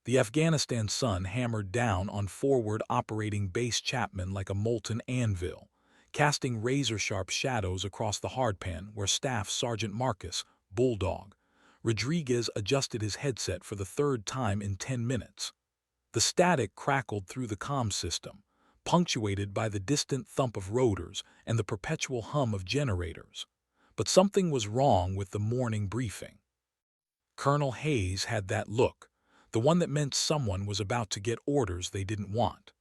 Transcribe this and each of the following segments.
The Afghanistan sun hammered down on forward operating base Chapman like a molten anvil, casting razor-sharp shadows across the hardpan where Staff Sergeant Marcus, Bulldog, Rodriguez adjusted his headset for the third time in 10 minutes. The static crackled through the comm system, punctuated by the distant thump of rotors and the perpetual hum of generators. But something was wrong with the morning briefing. Colonel Hayes had that look, the one that meant someone was about to get orders they didn't want.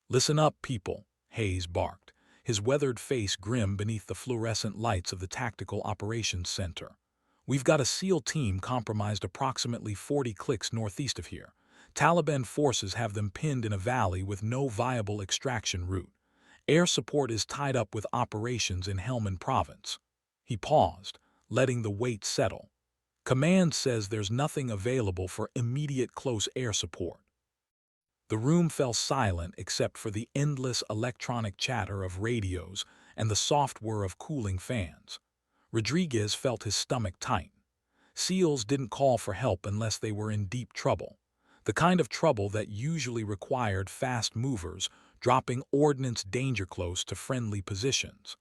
"Listen up, people," Hayes barked, his weathered face grim beneath the fluorescent lights of the Tactical Operations Center. "We've got a SEAL team compromised approximately 40 clicks northeast of here. Taliban forces have them pinned in a valley with no viable extraction route. Air support is tied up with operations in Helmand Province." He paused, letting the weight settle. "Command says there's nothing available for immediate close air support." The room fell silent except for the endless electronic chatter of radios and the soft whir of cooling fans. Rodriguez felt his stomach tighten. SEALs didn't call for help unless they were in deep trouble, the kind of trouble that usually required fast movers dropping ordnance danger close to friendly positions,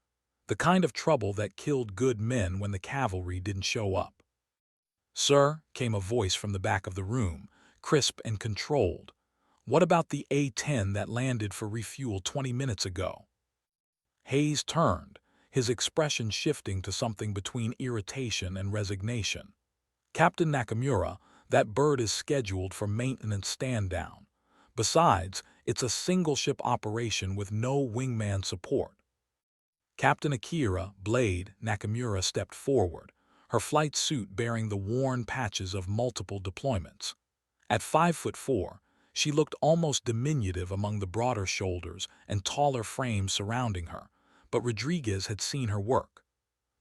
the kind of trouble that killed good men when the cavalry didn't show up. "Sir," came a voice from the back of the room, crisp and controlled. "What about the A-10 that landed for refuel 20 minutes ago?" Hayes turned, his expression shifting to something between irritation and resignation. "Captain Nakamura, that bird is scheduled for maintenance stand-down. Besides, it's a single-ship operation with no wingman support." Captain Akira Blade Nakamura stepped forward, her flight suit bearing the worn patches of multiple deployments. At 5'4", she looked almost diminutive among the broader shoulders and taller frame surrounding her, but Rodriguez had seen her work.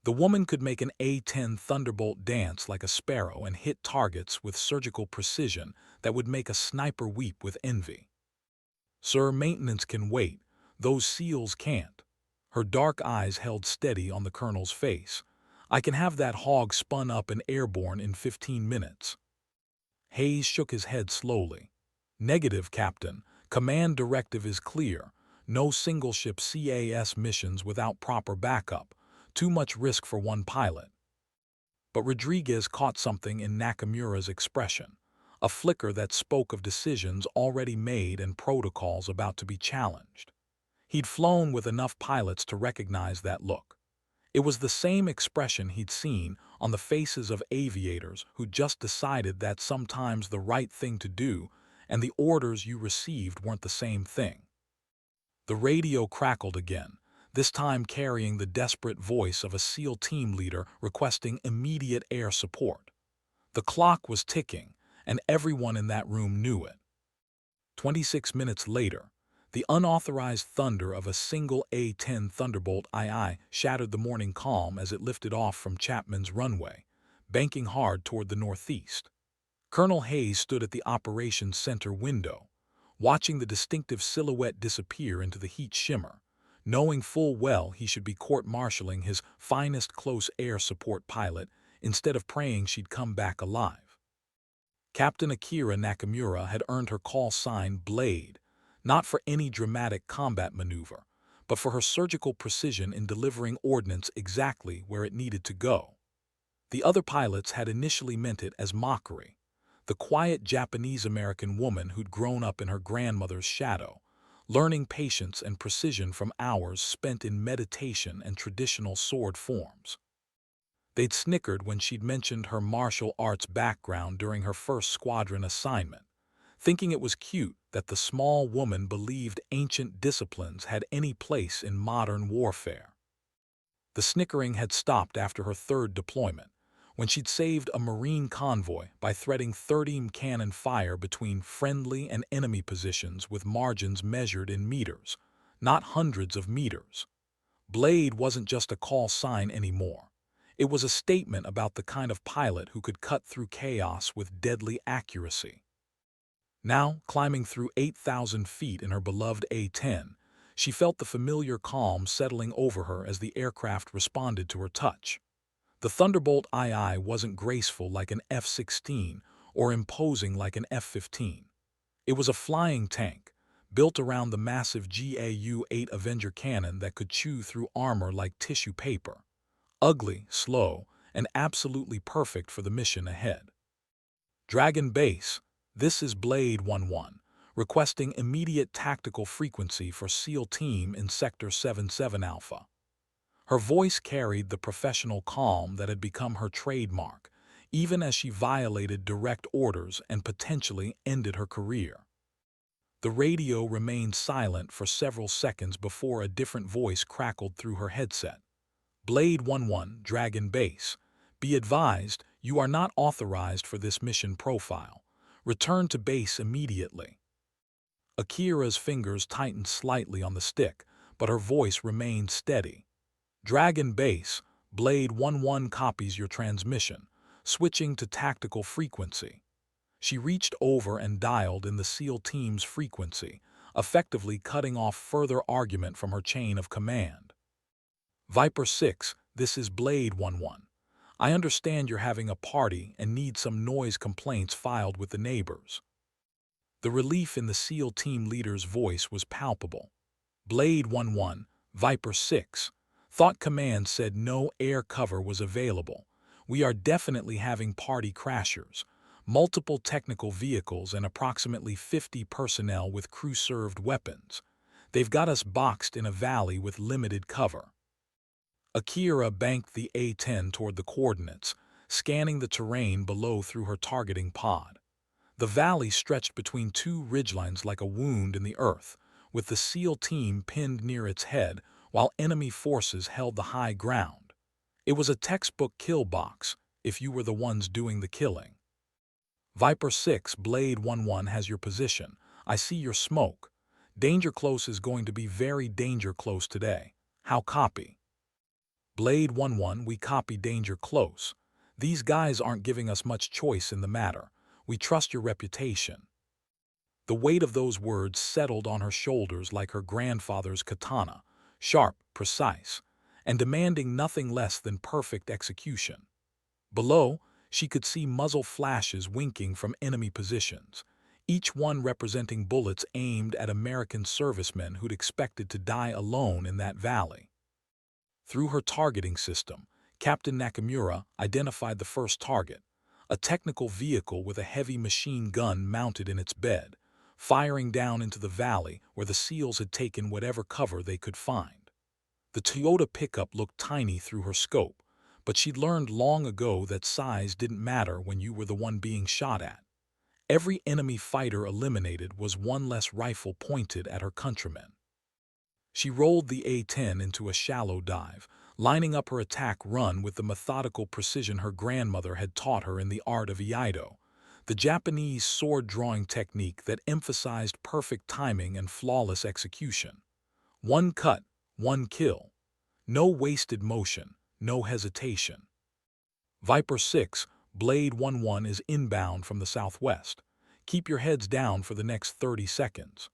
The woman could make an A-10 Thunderbolt dance like a sparrow and hit targets with surgical precision that would make a sniper weep with envy. "Sir, maintenance can wait. Those SEALs can't." Her dark eyes held steady on the colonel's face. "I can have that hog spun up and airborne in 15 minutes." Hayes shook his head slowly. "Negative, Captain. Command directive is clear. No single-ship CAS missions without proper backup. Too much risk for one pilot." But Rodriguez caught something in Nakamura's expression, a flicker that spoke of decisions already made and protocols about to be challenged. He'd flown with enough pilots to recognize that look. It was the same expression he'd seen on the faces of aviators who just decided that sometimes the right thing to do and the orders you received weren't the same thing. The radio crackled again, this time carrying the desperate voice of a SEAL team leader requesting immediate air support. The clock was ticking, and everyone in that room knew it. 26 minutes later, the unauthorized thunder of a single A-10 Thunderbolt II shattered the morning calm as it lifted off from Chapman's runway, banking hard toward the northeast. Colonel Hayes stood at the operations center window, watching the distinctive silhouette disappear into the heat shimmer, knowing full well he should be court-martialing his finest close air support pilot instead of praying she'd come back alive. Captain Akira Nakamura had earned her call sign Blade, not for any dramatic combat maneuver, but for her surgical precision in delivering ordnance exactly where it needed to go. The other pilots had initially meant it as mockery, the quiet Japanese-American woman who'd grown up in her grandmother's shadow, learning patience and precision from hours spent in meditation and traditional sword forms. They'd snickered when she'd mentioned her martial arts background during her first squadron assignment, thinking it was cute that the small woman believed ancient disciplines had any place in modern warfare. The snickering had stopped after her third deployment, when she'd saved a Marine convoy by threading 30 cannon fire between friendly and enemy positions with margins measured in meters, not hundreds of meters. Blade wasn't just a call sign anymore. It was a statement about the kind of pilot who could cut through chaos with deadly accuracy. Now, climbing through 8,000 feet in her beloved A-10, she felt the familiar calm settling over her as the aircraft responded to her touch. The Thunderbolt II wasn't graceful like an F-16 or imposing like an F-15. It was a flying tank, built around the massive GAU-8 Avenger cannon that could chew through armor like tissue paper. Ugly, slow, and absolutely perfect for the mission ahead. Dragon Base, this is Blade 11, requesting immediate tactical frequency for SEAL Team in Sector 77 Alpha. Her voice carried the professional calm that had become her trademark, even as she violated direct orders and potentially ended her career. The radio remained silent for several seconds before a different voice crackled through her headset. Blade 11, Dragon Base. Be advised, you are not authorized for this mission profile. Return to base immediately. Akira's fingers tightened slightly on the stick, but her voice remained steady. Dragon Base, Blade 11 copies your transmission, switching to tactical frequency. She reached over and dialed in the SEAL team's frequency, effectively cutting off further argument from her chain of command. Viper 6, this is Blade 11. I understand you're having a party and need some noise complaints filed with the neighbors. The relief in the SEAL team leader's voice was palpable. Blade 11, Viper 6. Thought Command said no air cover was available. We are definitely having party crashers. Multiple technical vehicles and approximately 50 personnel with crew-served weapons. They've got us boxed in a valley with limited cover. Akira banked the A-10 toward the coordinates, scanning the terrain below through her targeting pod. The valley stretched between two ridgelines like a wound in the earth, with the SEAL team pinned near its head while enemy forces held the high ground. It was a textbook kill box, if you were the ones doing the killing. Viper 6, Blade 11 has your position. I see your smoke. Danger close is going to be very danger close today. How copy? Blade 11, we copy danger close. These guys aren't giving us much choice in the matter. We trust your reputation. The weight of those words settled on her shoulders like her grandfather's katana, sharp, precise, and demanding nothing less than perfect execution. Below, she could see muzzle flashes winking from enemy positions, each one representing bullets aimed at American servicemen who'd expected to die alone in that valley. Through her targeting system, Captain Nakamura identified the first target, a technical vehicle with a heavy machine gun mounted in its bed, firing down into the valley where the SEALs had taken whatever cover they could find. The Toyota pickup looked tiny through her scope, but she'd learned long ago that size didn't matter when you were the one being shot at. Every enemy fighter eliminated was one less rifle pointed at her countrymen. She rolled the A-10 into a shallow dive, lining up her attack run with the methodical precision her grandmother had taught her in the art of Iaido, the Japanese sword-drawing technique that emphasized perfect timing and flawless execution. One cut, one kill. No wasted motion, no hesitation. Viper 6, Blade 11 is inbound from the southwest. Keep your heads down for the next 30 seconds.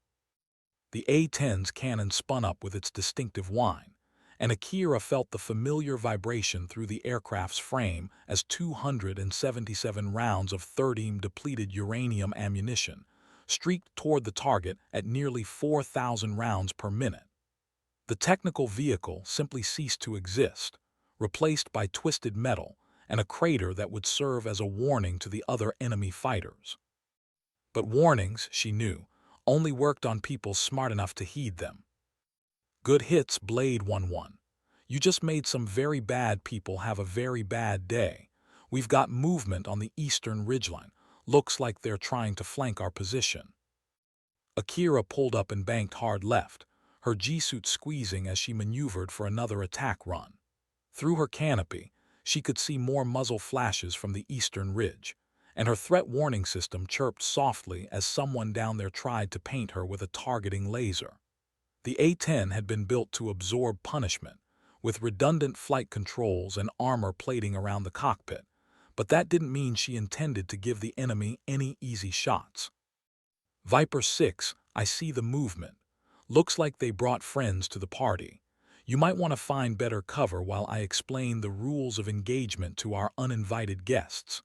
The A-10's cannon spun up with its distinctive whine, and Akira felt the familiar vibration through the aircraft's frame as 277 rounds of 30-depleted uranium ammunition streaked toward the target at nearly 4,000 rounds per minute. The technical vehicle simply ceased to exist, replaced by twisted metal and a crater that would serve as a warning to the other enemy fighters. But warnings, she knew, only worked on people smart enough to heed them. Good hits, Blade 11. You just made some very bad people have a very bad day. We've got movement on the eastern ridgeline. Looks like they're trying to flank our position. Akira pulled up and banked hard left, her G-suit squeezing as she maneuvered for another attack run. Through her canopy, she could see more muzzle flashes from the eastern ridge, and her threat warning system chirped softly as someone down there tried to paint her with a targeting laser. The A-10 had been built to absorb punishment, with redundant flight controls and armor plating around the cockpit, but that didn't mean she intended to give the enemy any easy shots. Viper 6, I see the movement. Looks like they brought friends to the party. You might want to find better cover while I explain the rules of engagement to our uninvited guests.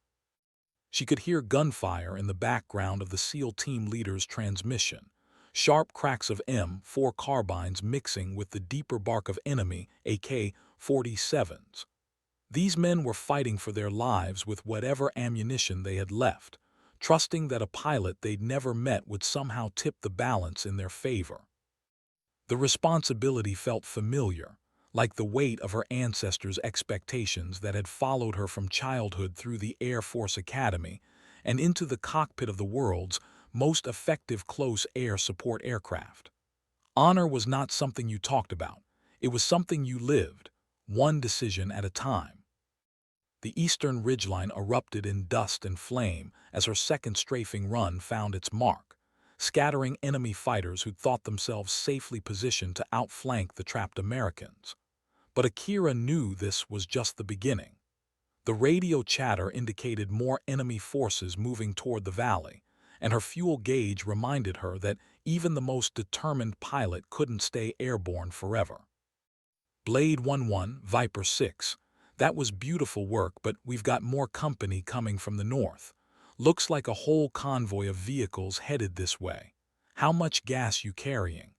She could hear gunfire in the background of the SEAL team leader's transmission, sharp cracks of M4 carbines mixing with the deeper bark of enemy AK-47s. These men were fighting for their lives with whatever ammunition they had left, trusting that a pilot they'd never met would somehow tip the balance in their favor. The responsibility felt familiar, like the weight of her ancestors' expectations that had followed her from childhood through the Air Force Academy and into the cockpit of the world's most effective close air support aircraft. Honor was not something you talked about. It was something you lived, one decision at a time. The eastern ridgeline erupted in dust and flame as her second strafing run found its mark, scattering enemy fighters who'd thought themselves safely positioned to outflank the trapped Americans. But Akira knew this was just the beginning. The radio chatter indicated more enemy forces moving toward the valley, and her fuel gauge reminded her that even the most determined pilot couldn't stay airborne forever. Blade 11, Viper 6. That was beautiful work, but we've got more company coming from the north. Looks like a whole convoy of vehicles headed this way. How much gas you carrying?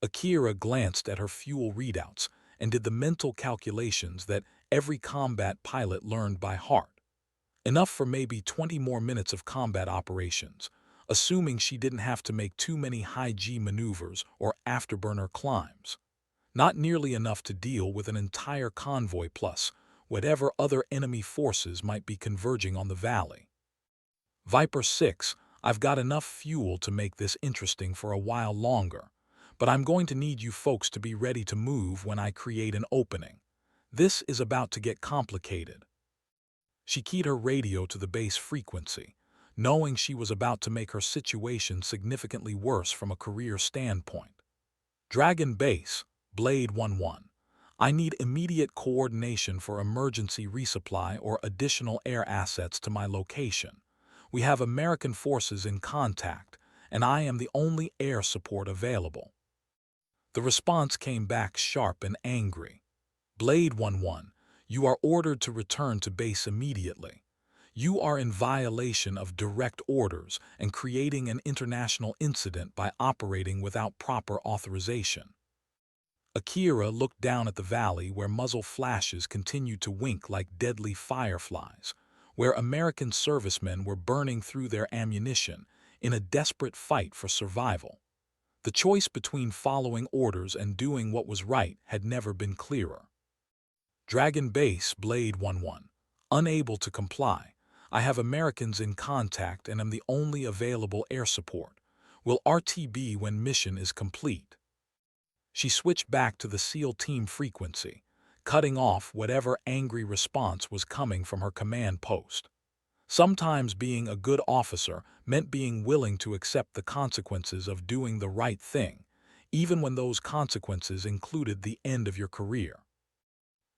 Akira glanced at her fuel readouts and did the mental calculations that every combat pilot learned by heart. Enough for maybe 20 more minutes of combat operations, assuming she didn't have to make too many high-G maneuvers or afterburner climbs. Not nearly enough to deal with an entire convoy plus whatever other enemy forces might be converging on the valley. Viper 6, I've got enough fuel to make this interesting for a while longer, but I'm going to need you folks to be ready to move when I create an opening. This is about to get complicated. She keyed her radio to the base frequency, knowing she was about to make her situation significantly worse from a career standpoint. Dragon Base, Blade 11. I need immediate coordination for emergency resupply or additional air assets to my location. We have American forces in contact, and I am the only air support available. The response came back sharp and angry. Blade 11, you are ordered to return to base immediately. You are in violation of direct orders and creating an international incident by operating without proper authorization. Akira looked down at the valley where muzzle flashes continued to wink like deadly fireflies, where American servicemen were burning through their ammunition in a desperate fight for survival. The choice between following orders and doing what was right had never been clearer. Dragon Base, Blade 11. Unable to comply. I have Americans in contact and am the only available air support. Will RTB when mission is complete. She switched back to the SEAL team frequency, cutting off whatever angry response was coming from her command post. Sometimes being a good officer meant being willing to accept the consequences of doing the right thing, even when those consequences included the end of your career.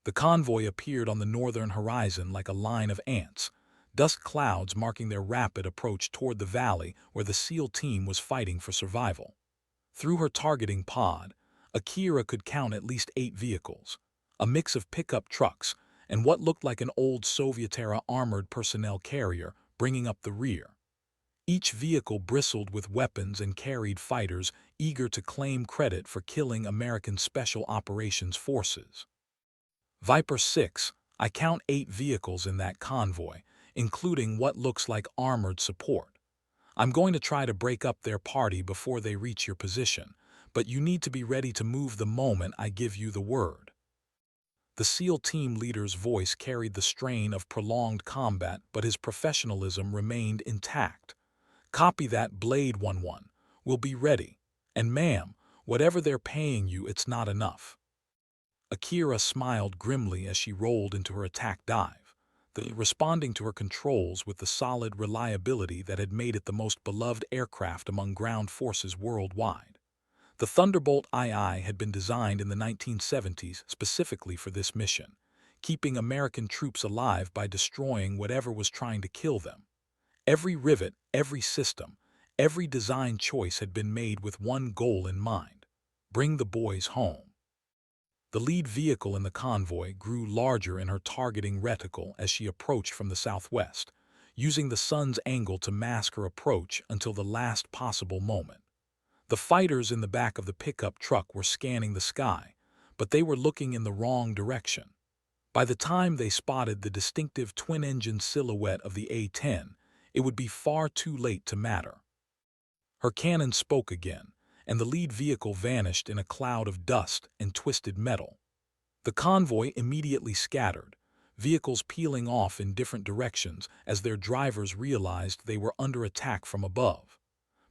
The convoy appeared on the northern horizon like a line of ants, dust clouds marking their rapid approach toward the valley where the SEAL team was fighting for survival. Through her targeting pod, Akira could count at least 8 vehicles, a mix of pickup trucks and what looked like an old Soviet-era armored personnel carrier bringing up the rear. Each vehicle bristled with weapons and carried fighters eager to claim credit for killing American Special Operations Forces. Viper 6, I count 8 vehicles in that convoy, including what looks like armored support. I'm going to try to break up their party before they reach your position, but you need to be ready to move the moment I give you the word. The SEAL team leader's voice carried the strain of prolonged combat, but his professionalism remained intact. Copy that, Blade 11. We'll be ready. And ma'am, whatever they're paying you, it's not enough. Akira smiled grimly as she rolled into her attack dive, responding to her controls with the solid reliability that had made it the most beloved aircraft among ground forces worldwide. The Thunderbolt II had been designed in the 1970s specifically for this mission, keeping American troops alive by destroying whatever was trying to kill them. Every rivet, every system, every design choice had been made with one goal in mind: bring the boys home. The lead vehicle in the convoy grew larger in her targeting reticle as she approached from the southwest, using the sun's angle to mask her approach until the last possible moment. The fighters in the back of the pickup truck were scanning the sky, but they were looking in the wrong direction. By the time they spotted the distinctive twin-engine silhouette of the A-10, it would be far too late to matter. Her cannon spoke again, and the lead vehicle vanished in a cloud of dust and twisted metal. The convoy immediately scattered, vehicles peeling off in different directions as their drivers realized they were under attack from above.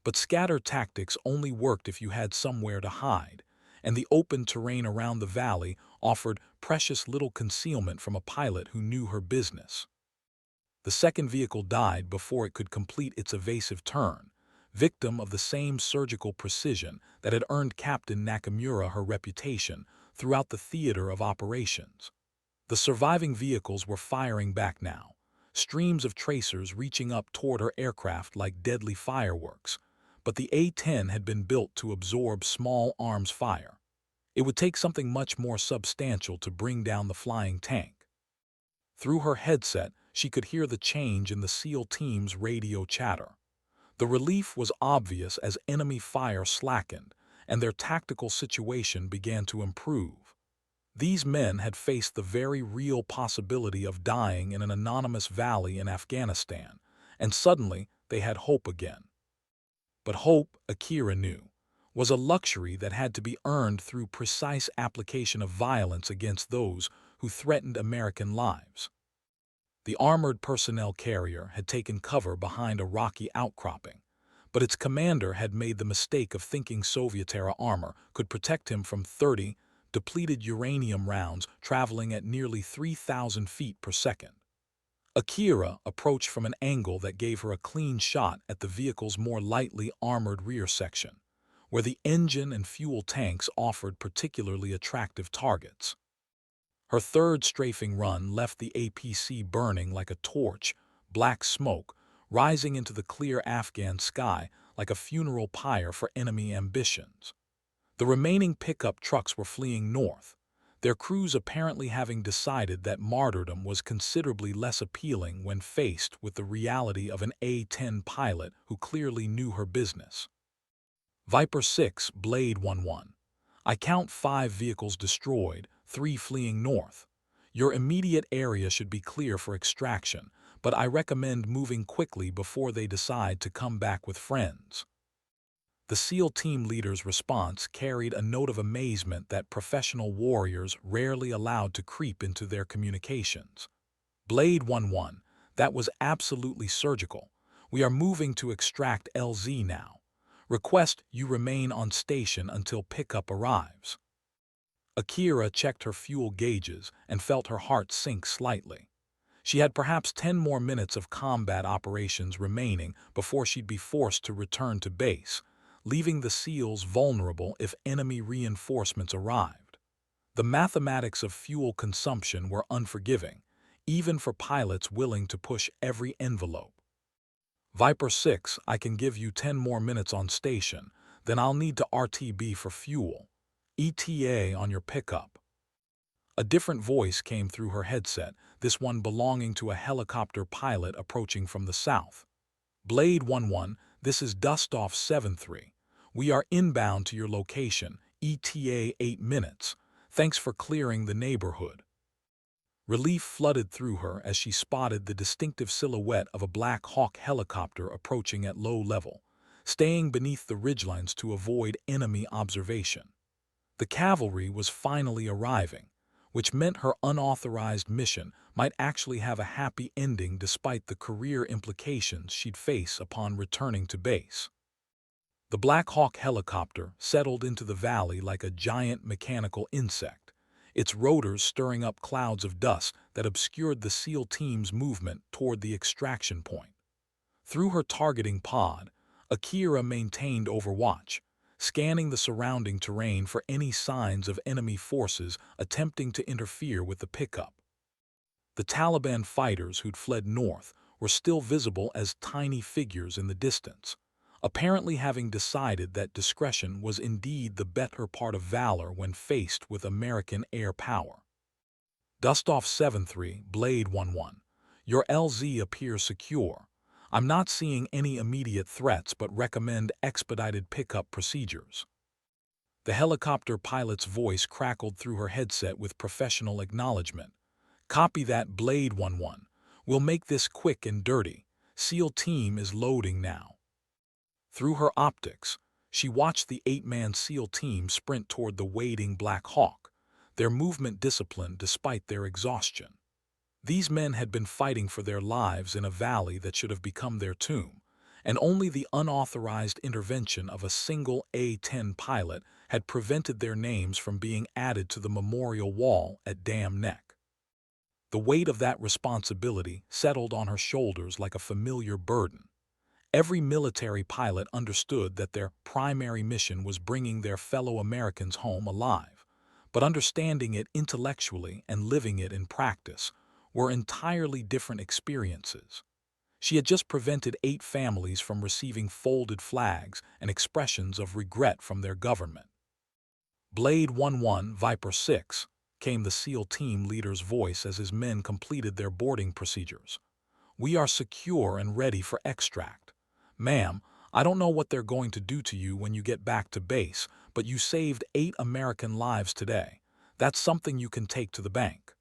But scatter tactics only worked if you had somewhere to hide, and the open terrain around the valley offered precious little concealment from a pilot who knew her business. The second vehicle died before it could complete its evasive turn, victim of the same surgical precision that had earned Captain Nakamura her reputation throughout the theater of operations. The surviving vehicles were firing back now, streams of tracers reaching up toward her aircraft like deadly fireworks, but the A-10 had been built to absorb small arms fire. It would take something much more substantial to bring down the flying tank. Through her headset, she could hear the change in the SEAL team's radio chatter. The relief was obvious as enemy fire slackened and their tactical situation began to improve. These men had faced the very real possibility of dying in an anonymous valley in Afghanistan, and suddenly they had hope again. But hope, Akira knew, was a luxury that had to be earned through precise application of violence against those who threatened American lives. The armored personnel carrier had taken cover behind a rocky outcropping, but its commander had made the mistake of thinking Soviet-era armor could protect him from 30 depleted uranium rounds traveling at nearly 3,000 feet per second. Akira approached from an angle that gave her a clean shot at the vehicle's more lightly armored rear section, where the engine and fuel tanks offered particularly attractive targets. Her third strafing run left the APC burning like a torch, black smoke, rising into the clear Afghan sky like a funeral pyre for enemy ambitions. The remaining pickup trucks were fleeing north, their crews apparently having decided that martyrdom was considerably less appealing when faced with the reality of an A-10 pilot who clearly knew her business. Viper 6, Blade 11. I count 5 vehicles destroyed, 3 fleeing north. Your immediate area should be clear for extraction, but I recommend moving quickly before they decide to come back with friends. The SEAL team leader's response carried a note of amazement that professional warriors rarely allowed to creep into their communications. Blade 11, that was absolutely surgical. We are moving to extract LZ now. Request you remain on station until pickup arrives. Akira checked her fuel gauges and felt her heart sink slightly. She had perhaps 10 more minutes of combat operations remaining before she'd be forced to return to base, leaving the SEALs vulnerable if enemy reinforcements arrived. The mathematics of fuel consumption were unforgiving, even for pilots willing to push every envelope. Viper 6, I can give you 10 more minutes on station, then I'll need to RTB for fuel. ETA on your pickup. A different voice came through her headset, this one belonging to a helicopter pilot approaching from the south. Blade 11, this is Dustoff 73. We are inbound to your location, ETA 8 minutes. Thanks for clearing the neighborhood. Relief flooded through her as she spotted the distinctive silhouette of a Black Hawk helicopter approaching at low level, staying beneath the ridgelines to avoid enemy observation. The cavalry was finally arriving, which meant her unauthorized mission might actually have a happy ending despite the career implications she'd face upon returning to base. The Black Hawk helicopter settled into the valley like a giant mechanical insect, its rotors stirring up clouds of dust that obscured the SEAL team's movement toward the extraction point. Through her targeting pod, Akira maintained overwatch, scanning the surrounding terrain for any signs of enemy forces attempting to interfere with the pickup. The Taliban fighters who'd fled north were still visible as tiny figures in the distance, apparently having decided that discretion was indeed the better part of valor when faced with American air power. Dustoff 73, Blade 11. Your LZ appears secure. I'm not seeing any immediate threats but recommend expedited pickup procedures." The helicopter pilot's voice crackled through her headset with professional acknowledgement. "Copy that, Blade 11. We'll make this quick and dirty. SEAL team is loading now." Through her optics, she watched the 8-man SEAL team sprint toward the waiting Black Hawk, their movement disciplined despite their exhaustion. These men had been fighting for their lives in a valley that should have become their tomb, and only the unauthorized intervention of a single A-10 pilot had prevented their names from being added to the memorial wall at Dam Neck. The weight of that responsibility settled on her shoulders like a familiar burden. Every military pilot understood that their primary mission was bringing their fellow Americans home alive, but understanding it intellectually and living it in practice were entirely different experiences. She had just prevented 8 families from receiving folded flags and expressions of regret from their government. "Blade 11, Viper 6, came the SEAL team leader's voice as his men completed their boarding procedures. "We are secure and ready for extract. Ma'am, I don't know what they're going to do to you when you get back to base, but you saved 8 American lives today. That's something you can take to the bank."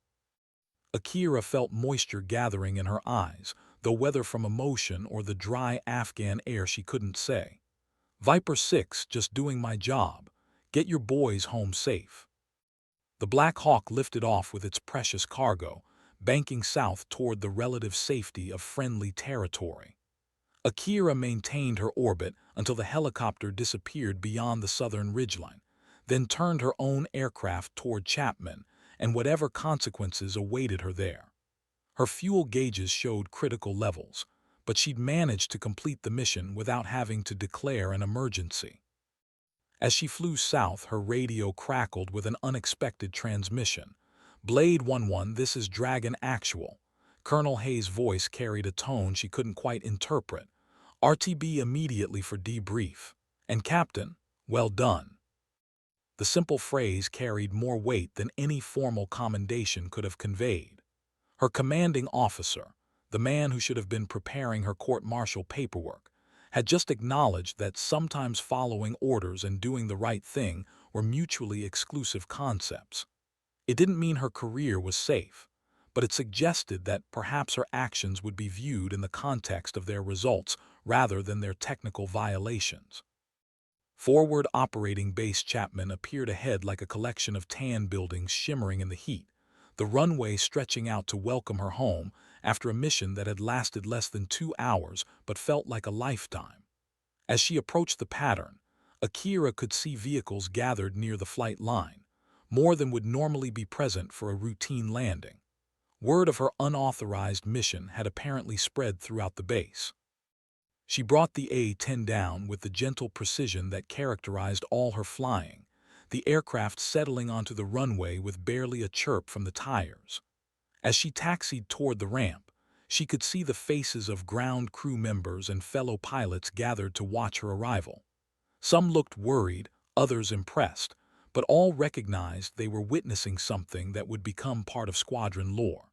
Akira felt moisture gathering in her eyes, though whether from emotion or the dry Afghan air she couldn't say. "Viper 6, just doing my job. Get your boys home safe." The Black Hawk lifted off with its precious cargo, banking south toward the relative safety of friendly territory. Akira maintained her orbit until the helicopter disappeared beyond the southern ridgeline, then turned her own aircraft toward Chapman and whatever consequences awaited her there. Her fuel gauges showed critical levels, but she'd managed to complete the mission without having to declare an emergency. As she flew south, her radio crackled with an unexpected transmission. "Blade 11, this is Dragon Actual." Colonel Hayes' voice carried a tone she couldn't quite interpret. "RTB immediately for debrief. And Captain, well done." The simple phrase carried more weight than any formal commendation could have conveyed. Her commanding officer, the man who should have been preparing her court-martial paperwork, had just acknowledged that sometimes following orders and doing the right thing were mutually exclusive concepts. It didn't mean her career was safe, but it suggested that perhaps her actions would be viewed in the context of their results rather than their technical violations. Forward Operating Base Chapman appeared ahead like a collection of tan buildings shimmering in the heat, the runway stretching out to welcome her home after a mission that had lasted less than 2 hours but felt like a lifetime. As she approached the pattern, Akira could see vehicles gathered near the flight line, more than would normally be present for a routine landing. Word of her unauthorized mission had apparently spread throughout the base. She brought the A-10 down with the gentle precision that characterized all her flying, the aircraft settling onto the runway with barely a chirp from the tires. As she taxied toward the ramp, she could see the faces of ground crew members and fellow pilots gathered to watch her arrival. Some looked worried, others impressed, but all recognized they were witnessing something that would become part of squadron lore.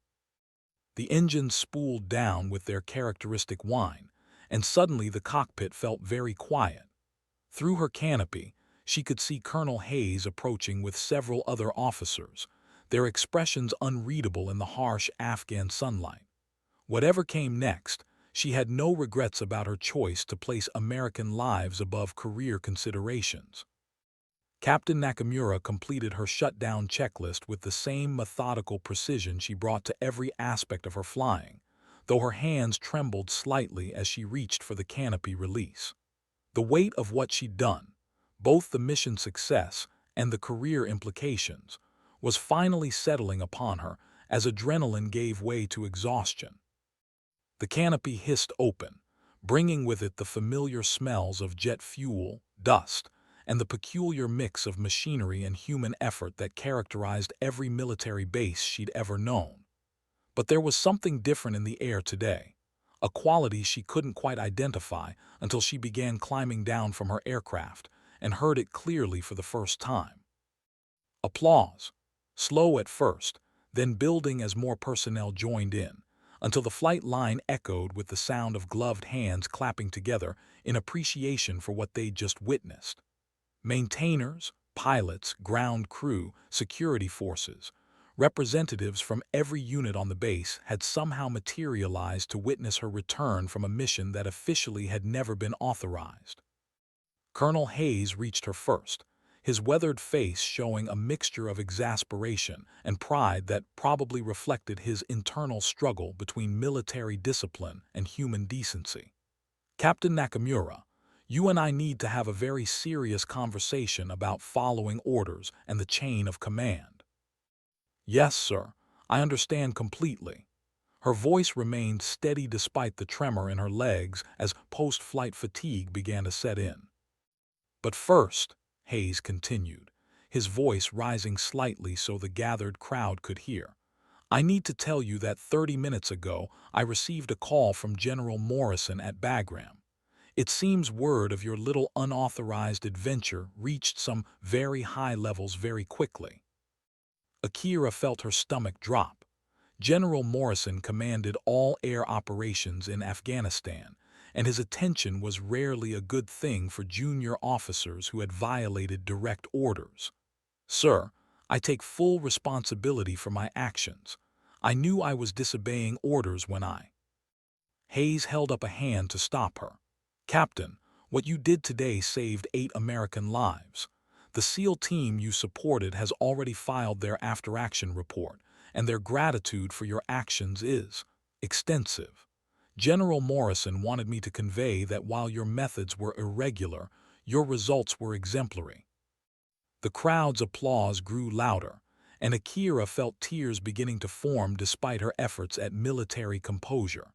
The engines spooled down with their characteristic whine, and suddenly the cockpit felt very quiet. Through her canopy, she could see Colonel Hayes approaching with several other officers, their expressions unreadable in the harsh Afghan sunlight. Whatever came next, she had no regrets about her choice to place American lives above career considerations. Captain Nakamura completed her shutdown checklist with the same methodical precision she brought to every aspect of her flying, though her hands trembled slightly as she reached for the canopy release. The weight of what she'd done, both the mission success and the career implications, was finally settling upon her as adrenaline gave way to exhaustion. The canopy hissed open, bringing with it the familiar smells of jet fuel, dust, and the peculiar mix of machinery and human effort that characterized every military base she'd ever known. But there was something different in the air today, a quality she couldn't quite identify until she began climbing down from her aircraft and heard it clearly for the first time. Applause, slow at first, then building as more personnel joined in, until the flight line echoed with the sound of gloved hands clapping together in appreciation for what they'd just witnessed. Maintainers, pilots, ground crew, security forces, representatives from every unit on the base had somehow materialized to witness her return from a mission that officially had never been authorized. Colonel Hayes reached her first, his weathered face showing a mixture of exasperation and pride that probably reflected his internal struggle between military discipline and human decency. "Captain Nakamura, you and I need to have a very serious conversation about following orders and the chain of command." "Yes, sir, I understand completely." Her voice remained steady despite the tremor in her legs as post-flight fatigue began to set in. "But first," Hayes continued, his voice rising slightly so the gathered crowd could hear, "I need to tell you that 30 minutes ago I received a call from General Morrison at Bagram. It seems word of your little unauthorized adventure reached some very high levels very quickly." Akira felt her stomach drop. General Morrison commanded all air operations in Afghanistan, and his attention was rarely a good thing for junior officers who had violated direct orders. "Sir, I take full responsibility for my actions. I knew I was disobeying orders when I—" Hayes held up a hand to stop her. "Captain, what you did today saved 8 American lives. The SEAL team you supported has already filed their after-action report, and their gratitude for your actions is extensive. General Morrison wanted me to convey that while your methods were irregular, your results were exemplary." The crowd's applause grew louder, and Akira felt tears beginning to form despite her efforts at military composure.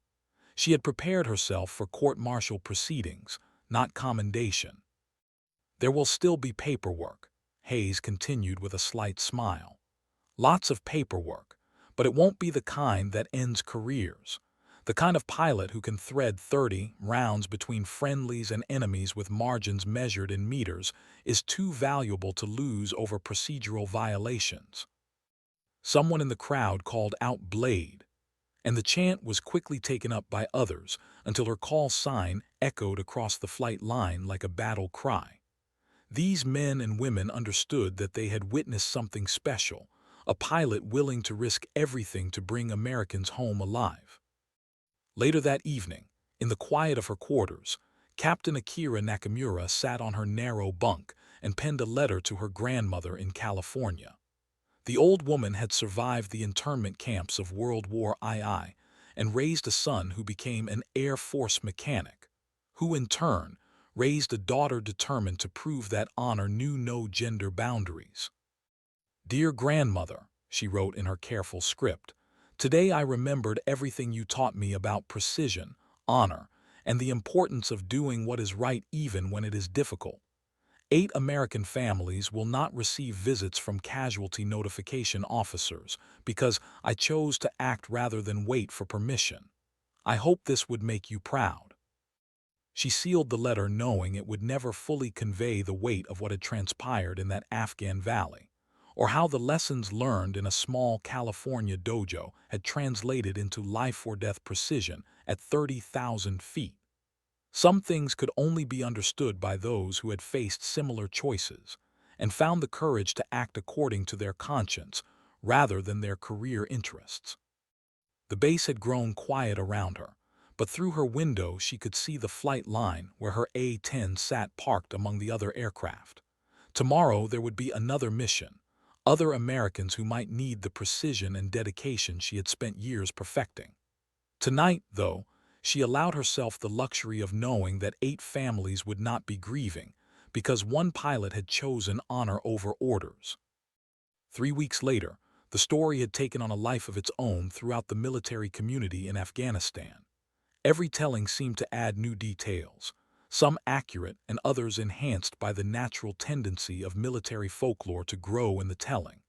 She had prepared herself for court-martial proceedings, not commendation. "There will still be paperwork," Hayes continued with a slight smile. "Lots of paperwork, but it won't be the kind that ends careers. The kind of pilot who can thread 30 rounds between friendlies and enemies with margins measured in meters is too valuable to lose over procedural violations." Someone in the crowd called out "Blade," and the chant was quickly taken up by others until her call sign echoed across the flight line like a battle cry. These men and women understood that they had witnessed something special, a pilot willing to risk everything to bring Americans home alive. Later that evening, in the quiet of her quarters, Captain Akira Nakamura sat on her narrow bunk and penned a letter to her grandmother in California. The old woman had survived the internment camps of World War II and raised a son who became an Air Force mechanic, who in turn raised a daughter determined to prove that honor knew no gender boundaries. "Dear grandmother," she wrote in her careful script, "today I remembered everything you taught me about precision, honor, and the importance of doing what is right even when it is difficult. 8 American families will not receive visits from casualty notification officers because I chose to act rather than wait for permission. I hope this would make you proud." She sealed the letter knowing it would never fully convey the weight of what had transpired in that Afghan valley, or how the lessons learned in a small California dojo had translated into life-or-death precision at 30,000 feet. Some things could only be understood by those who had faced similar choices and found the courage to act according to their conscience rather than their career interests. The base had grown quiet around her, but through her window she could see the flight line where her A-10 sat parked among the other aircraft. Tomorrow there would be another mission, other Americans who might need the precision and dedication she had spent years perfecting. Tonight, though, she allowed herself the luxury of knowing that 8 families would not be grieving because one pilot had chosen honor over orders. 3 weeks later, the story had taken on a life of its own throughout the military community in Afghanistan. Every telling seemed to add new details, some accurate and others enhanced by the natural tendency of military folklore to grow in the telling.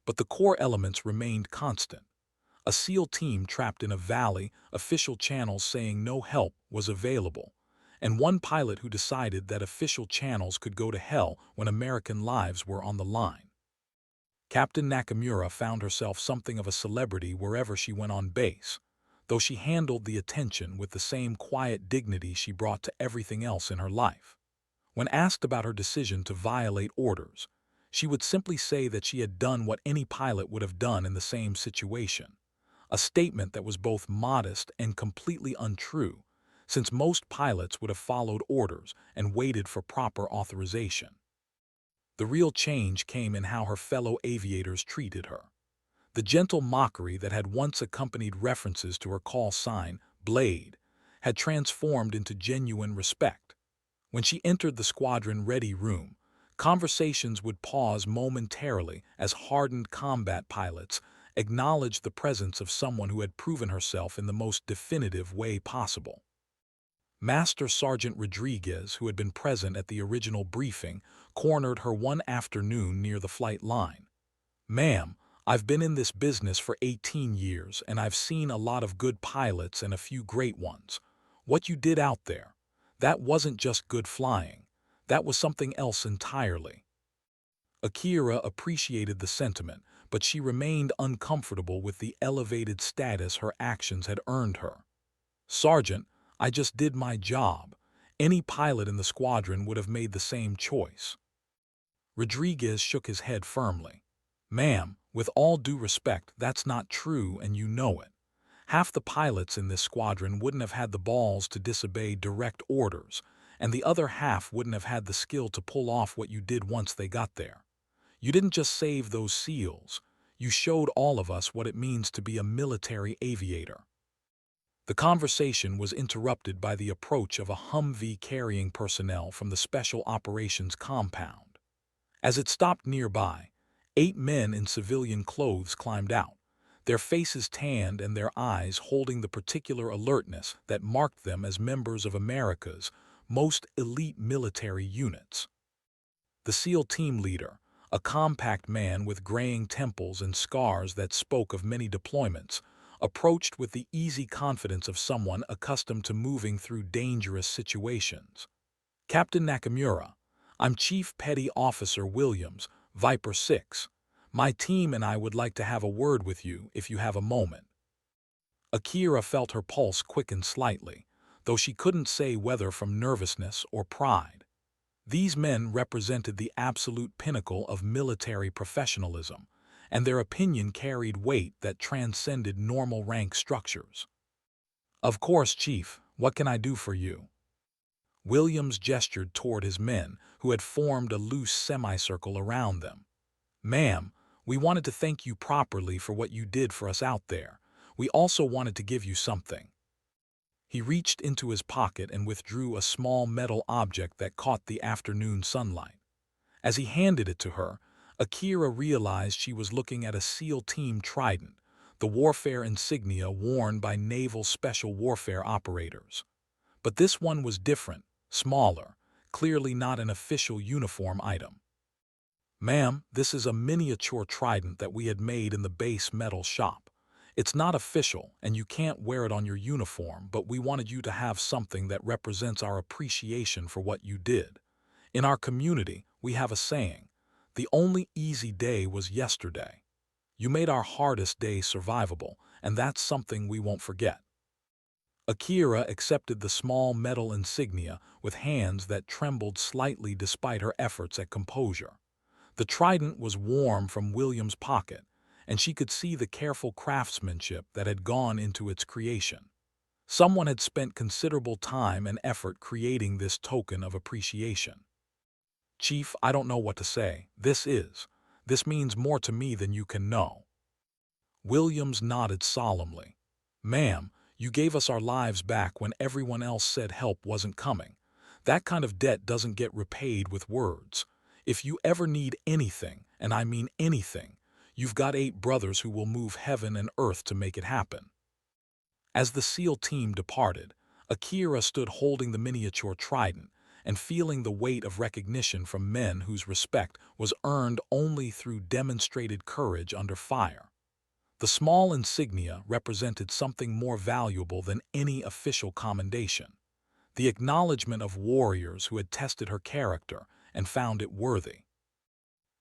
But the core elements remained constant. A SEAL team trapped in a valley, official channels saying no help was available, and one pilot who decided that official channels could go to hell when American lives were on the line. Captain Nakamura found herself something of a celebrity wherever she went on base. though she handled the attention with the same quiet dignity she brought to everything else in her life. When asked about her decision to violate orders, she would simply say that she had done what any pilot would have done in the same situation, a statement that was both modest and completely untrue, since most pilots would have followed orders and waited for proper authorization. The real change came in how her fellow aviators treated her. The gentle mockery that had once accompanied references to her call sign, Blade, had transformed into genuine respect. When she entered the squadron ready room, conversations would pause momentarily as hardened combat pilots acknowledged the presence of someone who had proven herself in the most definitive way possible. Master Sergeant Rodriguez, who had been present at the original briefing, cornered her one afternoon near the flight line. "Ma'am, I've been in this business for 18 years and I've seen a lot of good pilots and a few great ones. What you did out there, that wasn't just good flying. That was something else entirely." Akira appreciated the sentiment, but she remained uncomfortable with the elevated status her actions had earned her. "Sergeant, I just did my job. Any pilot in the squadron would have made the same choice." Rodriguez shook his head firmly. "Ma'am, with all due respect, that's not true and you know it. Half the pilots in this squadron wouldn't have had the balls to disobey direct orders, and the other half wouldn't have had the skill to pull off what you did once they got there. You didn't just save those SEALs, you showed all of us what it means to be a military aviator." The conversation was interrupted by the approach of a Humvee carrying personnel from the Special Operations Compound. As it stopped nearby, 8 men in civilian clothes climbed out, their faces tanned and their eyes holding the particular alertness that marked them as members of America's most elite military units. The SEAL team leader, a compact man with graying temples and scars that spoke of many deployments, approached with the easy confidence of someone accustomed to moving through dangerous situations. "Captain Nakamura, I'm Chief Petty Officer Williams, Viper 6. My team and I would like to have a word with you if you have a moment." Akira felt her pulse quicken slightly, though she couldn't say whether from nervousness or pride. These men represented the absolute pinnacle of military professionalism, and their opinion carried weight that transcended normal rank structures. "Of course, Chief, what can I do for you?" Williams gestured toward his men, who had formed a loose semicircle around them. "Ma'am, we wanted to thank you properly for what you did for us out there. We also wanted to give you something." He reached into his pocket and withdrew a small metal object that caught the afternoon sunlight. As he handed it to her, Akira realized she was looking at a SEAL Team Trident, the warfare insignia worn by naval special warfare operators. But this one was different, smaller, clearly not an official uniform item. "Ma'am, this is a miniature trident that we had made in the base metal shop. It's not official, and you can't wear it on your uniform, but we wanted you to have something that represents our appreciation for what you did. In our community, we have a saying, 'The only easy day was yesterday.' You made our hardest day survivable, and that's something we won't forget." Akira accepted the small metal insignia with hands that trembled slightly despite her efforts at composure. The trident was warm from William's pocket, and she could see the careful craftsmanship that had gone into its creation. Someone had spent considerable time and effort creating this token of appreciation. "Chief, I don't know what to say. This means more to me than you can know." Williams nodded solemnly. "Ma'am, you gave us our lives back when everyone else said help wasn't coming. That kind of debt doesn't get repaid with words. If you ever need anything, and I mean anything, you've got 8 brothers who will move heaven and earth to make it happen." As the SEAL team departed, Akira stood holding the miniature trident and feeling the weight of recognition from men whose respect was earned only through demonstrated courage under fire. The small insignia represented something more valuable than any official commendation, the acknowledgement of warriors who had tested her character and found it worthy.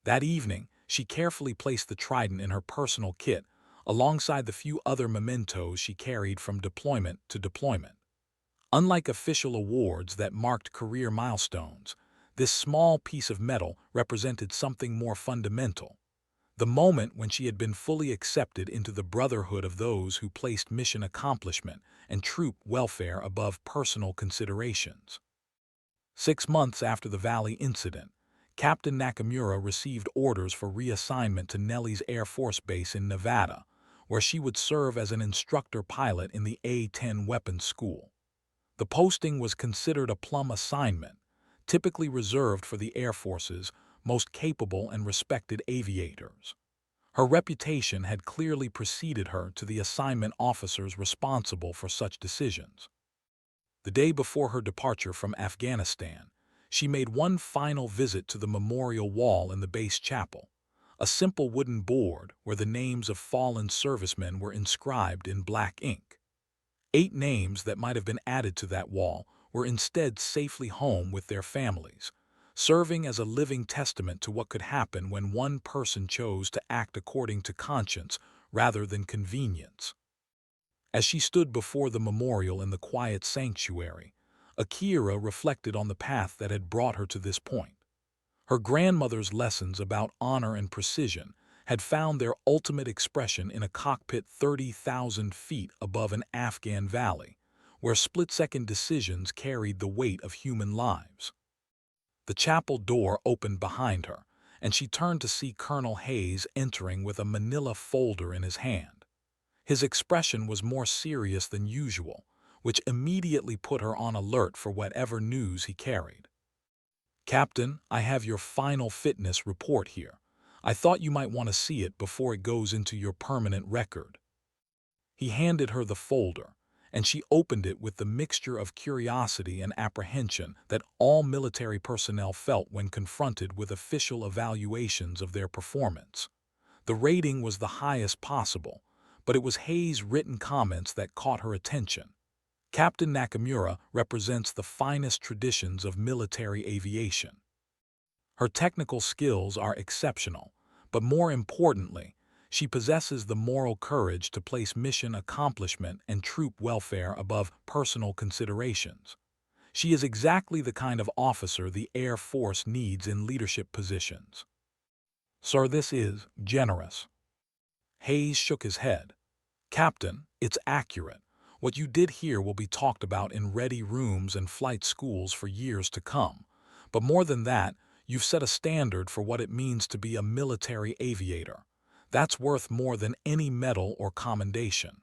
That evening, she carefully placed the trident in her personal kit, alongside the few other mementos she carried from deployment to deployment. Unlike official awards that marked career milestones, this small piece of metal represented something more fundamental: the moment when she had been fully accepted into the brotherhood of those who placed mission accomplishment and troop welfare above personal considerations. 6 months after the Valley incident, Captain Nakamura received orders for reassignment to Nellis Air Force Base in Nevada, where she would serve as an instructor pilot in the A-10 weapons school. The posting was considered a plum assignment, typically reserved for the Air Force's most capable and respected aviators. Her reputation had clearly preceded her to the assignment officers responsible for such decisions. The day before her departure from Afghanistan, she made one final visit to the memorial wall in the base chapel, a simple wooden board where the names of fallen servicemen were inscribed in black ink. 8 names that might have been added to that wall were instead safely home with their families, serving as a living testament to what could happen when one person chose to act according to conscience rather than convenience. As she stood before the memorial in the quiet sanctuary, Akira reflected on the path that had brought her to this point. Her grandmother's lessons about honor and precision had found their ultimate expression in a cockpit 30,000 feet above an Afghan valley, where split-second decisions carried the weight of human lives. The chapel door opened behind her, and she turned to see Colonel Hayes entering with a manila folder in his hand. His expression was more serious than usual, which immediately put her on alert for whatever news he carried. "Captain, I have your final fitness report here. I thought you might want to see it before it goes into your permanent record." He handed her the folder, and she opened it with the mixture of curiosity and apprehension that all military personnel felt when confronted with official evaluations of their performance. The rating was the highest possible, but it was Hayes' written comments that caught her attention. Captain Nakamura represents the finest traditions of military aviation. Her technical skills are exceptional, but more importantly, she possesses the moral courage to place mission accomplishment and troop welfare above personal considerations. She is exactly the kind of officer the Air Force needs in leadership positions. "Sir, this is generous." Hayes shook his head. "Captain, it's accurate. What you did here will be talked about in ready rooms and flight schools for years to come. But more than that, you've set a standard for what it means to be a military aviator. That's worth more than any medal or commendation."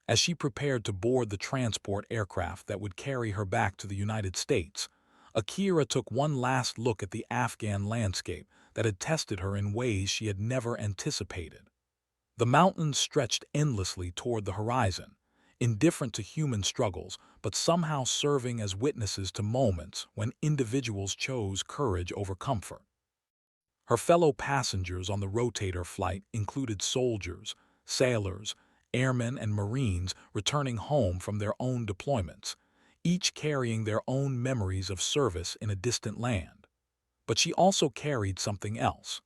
As she prepared to board the transport aircraft that would carry her back to the United States, Akira took one last look at the Afghan landscape that had tested her in ways she had never anticipated. The mountains stretched endlessly toward the horizon, indifferent to human struggles, but somehow serving as witnesses to moments when individuals chose courage over comfort. Her fellow passengers on the rotator flight included soldiers, sailors, airmen, and Marines returning home from their own deployments, each carrying their own memories of service in a distant land. But she also carried something else: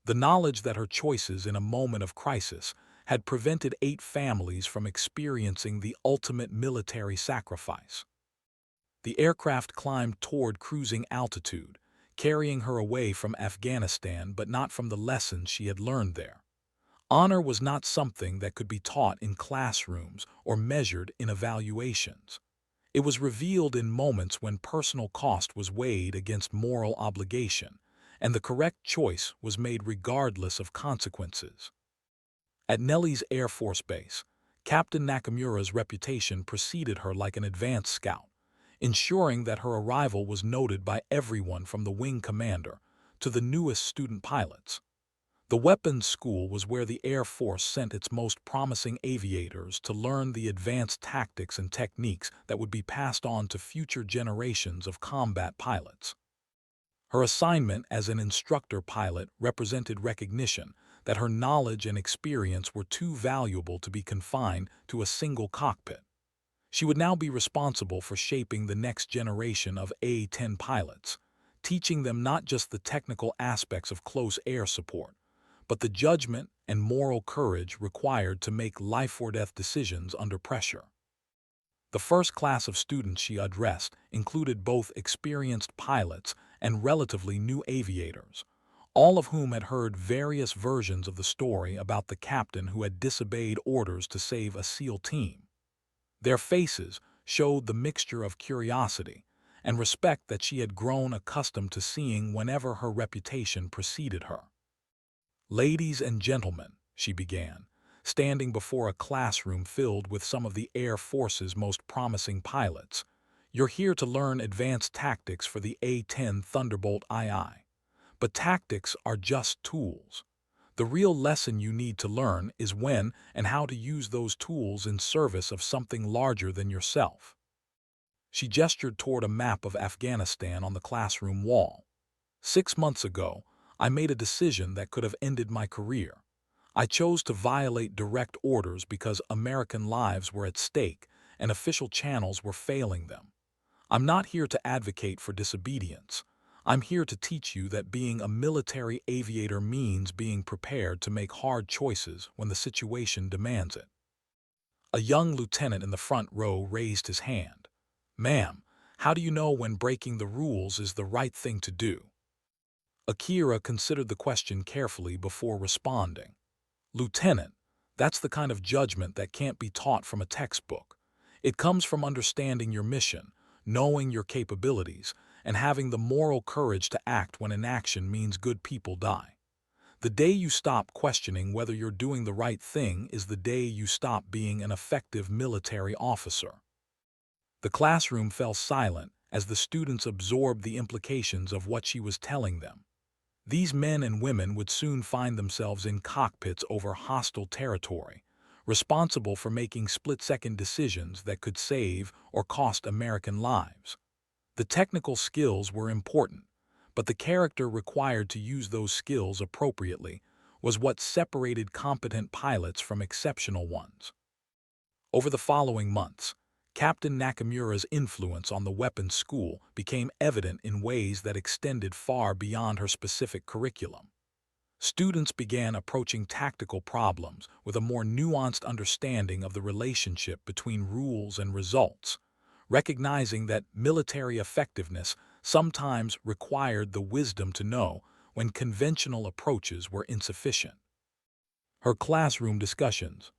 the knowledge that her choices in a moment of crisis had prevented 8 families from experiencing the ultimate military sacrifice. The aircraft climbed toward cruising altitude, carrying her away from Afghanistan but not from the lessons she had learned there. Honor was not something that could be taught in classrooms or measured in evaluations. It was revealed in moments when personal cost was weighed against moral obligation, and the correct choice was made regardless of consequences. At Nellis Air Force Base, Captain Nakamura's reputation preceded her like an advance scout, ensuring that her arrival was noted by everyone from the wing commander to the newest student pilots. The weapons school was where the Air Force sent its most promising aviators to learn the advanced tactics and techniques that would be passed on to future generations of combat pilots. Her assignment as an instructor pilot represented recognition that her knowledge and experience were too valuable to be confined to a single cockpit. She would now be responsible for shaping the next generation of A-10 pilots, teaching them not just the technical aspects of close air support, but the judgment and moral courage required to make life-or-death decisions under pressure. The first class of students she addressed included both experienced pilots and relatively new aviators, all of whom had heard various versions of the story about the captain who had disobeyed orders to save a SEAL team. Their faces showed the mixture of curiosity and respect that she had grown accustomed to seeing whenever her reputation preceded her. "Ladies and gentlemen," she began, standing before a classroom filled with some of the Air Force's most promising pilots, "you're here to learn advanced tactics for the A-10 Thunderbolt II. But tactics are just tools. The real lesson you need to learn is when and how to use those tools in service of something larger than yourself." She gestured toward a map of Afghanistan on the classroom wall. "6 months ago, I made a decision that could have ended my career. I chose to violate direct orders because American lives were at stake and official channels were failing them. I'm not here to advocate for disobedience. I'm here to teach you that being a military aviator means being prepared to make hard choices when the situation demands it." A young lieutenant in the front row raised his hand. "Ma'am, how do you know when breaking the rules is the right thing to do?" Akira considered the question carefully before responding. "Lieutenant, that's the kind of judgment that can't be taught from a textbook. It comes from understanding your mission, knowing your capabilities, and having the moral courage to act when inaction means good people die. The day you stop questioning whether you're doing the right thing is the day you stop being an effective military officer." The classroom fell silent as the students absorbed the implications of what she was telling them. These men and women would soon find themselves in cockpits over hostile territory, responsible for making split-second decisions that could save or cost American lives. The technical skills were important, but the character required to use those skills appropriately was what separated competent pilots from exceptional ones. Over the following months, Captain Nakamura's influence on the weapons school became evident in ways that extended far beyond her specific curriculum. Students began approaching tactical problems with a more nuanced understanding of the relationship between rules and results, recognizing that military effectiveness sometimes required the wisdom to know when conventional approaches were insufficient. Her classroom discussions,